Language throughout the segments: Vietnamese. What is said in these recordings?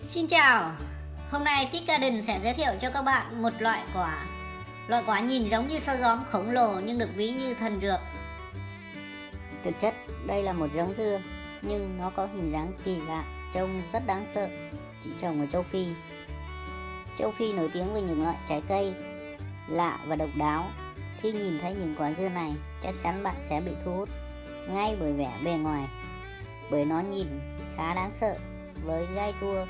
Xin chào, hôm nay Tít Garden sẽ giới thiệu cho các bạn một loại quả. Loại quả nhìn giống như sao gióm khổng lồ nhưng được ví như thần dược. Thực chất đây là một giống dưa nhưng nó có hình dáng kỳ lạ, trông rất đáng sợ, chỉ trồng ở châu Phi. Châu Phi nổi tiếng với những loại trái cây lạ và độc đáo. Khi nhìn thấy những quả dưa này, chắc chắn bạn sẽ bị thu hút ngay bởi vẻ bề ngoài, bởi nó nhìn khá đáng sợ với gai cua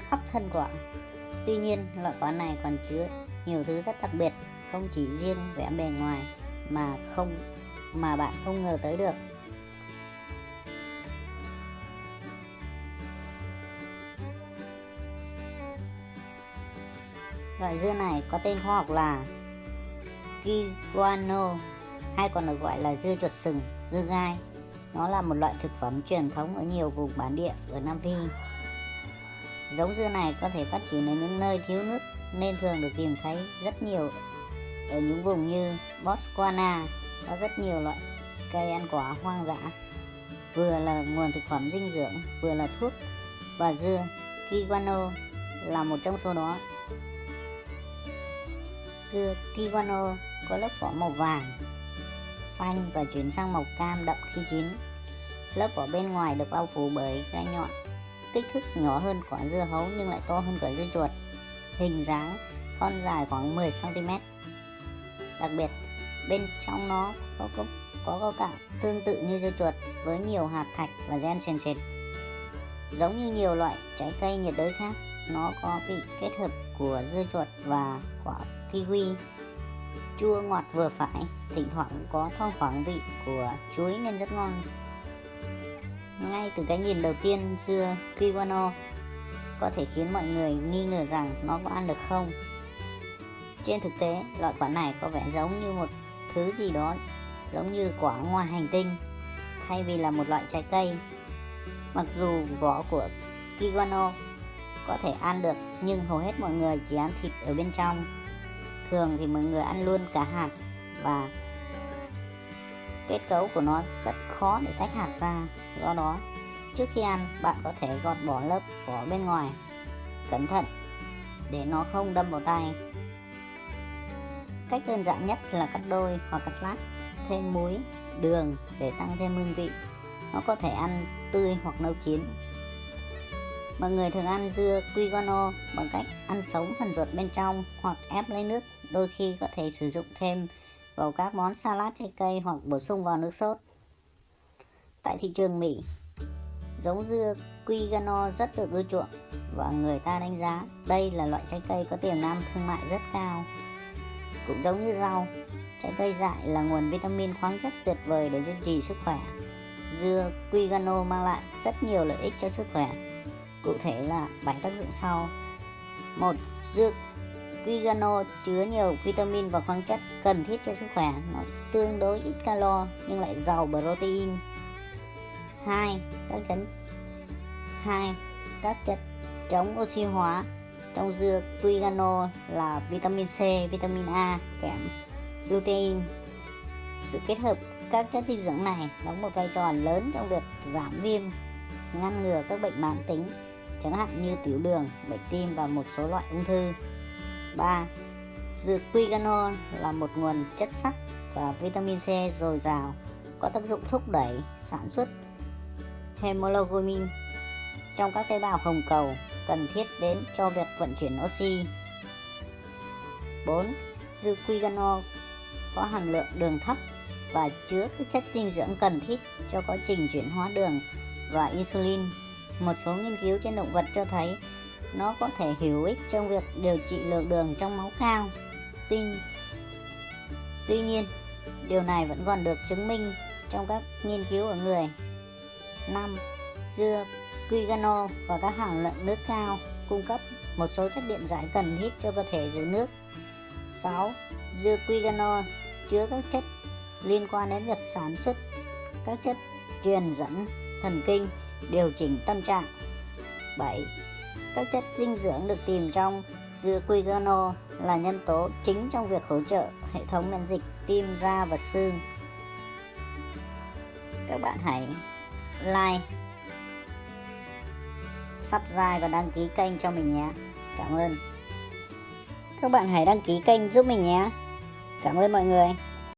khắp thân quả. Tuy nhiên, loại quả này còn chứa nhiều thứ rất đặc biệt, không chỉ riêng vẻ bề ngoài mà bạn không ngờ tới được. Loại dưa này có tên khoa học là Kiguano, hay còn được gọi là dưa chuột sừng, dưa gai. Nó là một loại thực phẩm truyền thống ở nhiều vùng bản địa ở Nam Phi. Giống dưa này có thể phát triển ở những nơi thiếu nước nên thường được tìm thấy rất nhiều ở những vùng như Botswana. Có rất nhiều loại cây ăn quả hoang dã, vừa là nguồn thực phẩm dinh dưỡng, vừa là thuốc, và dưa Kiguano là một trong số đó. Dưa Kiguano có lớp vỏ màu vàng, xanh và chuyển sang màu cam đậm khi chín. Lớp vỏ bên ngoài được bao phủ bởi gai nhọn, kích thước nhỏ hơn quả dưa hấu nhưng lại to hơn quả dưa chuột. Hình dáng thon dài khoảng 10 cm. Đặc biệt, bên trong nó có cấu tạo tương tự như dưa chuột với nhiều hạt thạch và gen sền sệt. Giống như nhiều loại trái cây nhiệt đới khác, nó có vị kết hợp của dưa chuột và quả kiwi, chua ngọt vừa phải, thỉnh thoảng có thoang thoảng vị của chuối nên rất ngon. Ngay từ cái nhìn đầu tiên, dưa Kiguano có thể khiến mọi người nghi ngờ rằng nó có ăn được không. Trên thực tế, loại quả này có vẻ giống như một thứ gì đó giống như quả ngoài hành tinh thay vì là một loại trái cây. Mặc dù vỏ của Kiguano có thể ăn được nhưng hầu hết mọi người chỉ ăn thịt ở bên trong. Thường thì mọi người ăn luôn cả hạt và kết cấu của nó rất khó để tách hạt ra. Do đó, trước khi ăn, bạn có thể gọt bỏ lớp vỏ bên ngoài cẩn thận để nó không đâm vào tay. Cách đơn giản nhất là cắt đôi hoặc cắt lát, thêm muối, đường để tăng thêm hương vị. Nó có thể ăn tươi hoặc nấu chín. Mọi người thường ăn dưa Kiguano bằng cách ăn sống phần ruột bên trong hoặc ép lấy nước. Đôi khi có thể sử dụng thêm vào các món salad trái cây hoặc bổ sung vào nước sốt. Tại thị trường Mỹ, giống dưa Kiguano rất được ưa chuộng và người ta đánh giá đây là loại trái cây có tiềm năng thương mại rất cao. Cũng giống như rau, trái cây dại là nguồn vitamin khoáng chất tuyệt vời để duy trì sức khỏe. Dưa Kiguano mang lại rất nhiều lợi ích cho sức khỏe. Cụ thể là 7 tác dụng sau. 1. Dưa Kiguano chứa nhiều vitamin và khoáng chất cần thiết cho sức khỏe. Nó tương đối ít calo nhưng lại giàu protein. 2. Các chất chống oxy hóa trong dưa Kiguano là vitamin C, vitamin A, kẽm, lutein. Sự kết hợp các chất dinh dưỡng này đóng một vai trò lớn trong việc giảm viêm, ngăn ngừa các bệnh mãn tính, chẳng hạn như tiểu đường, bệnh tim và một số loại ung thư. 3. Dưa Kiguano là một nguồn chất sắt và vitamin C dồi dào, có tác dụng thúc đẩy sản xuất hemoglobin trong các tế bào hồng cầu cần thiết đến cho việc vận chuyển oxy. 4. Dưa Kiguano có hàm lượng đường thấp và chứa các chất dinh dưỡng cần thiết cho quá trình chuyển hóa đường và insulin. Một số nghiên cứu trên động vật cho thấy nó có thể hữu ích trong việc điều trị lượng đường trong máu cao. Tuy nhiên, điều này vẫn còn được chứng minh trong các nghiên cứu ở người. 5. Dưa Kiguano và các hàm lượng nước cao cung cấp một số chất điện giải cần thiết cho cơ thể giữ nước. 6. Dưa Kiguano chứa các chất liên quan đến việc sản xuất các chất truyền dẫn thần kinh, điều chỉnh tâm trạng. 7. Các chất dinh dưỡng được tìm trong dưa Kiguano là nhân tố chính trong việc hỗ trợ hệ thống miễn dịch, tim, da và xương. Các bạn hãy like, subscribe và đăng ký kênh cho mình nhé. Cảm ơn. Các bạn hãy đăng ký kênh giúp mình nhé. Cảm ơn mọi người.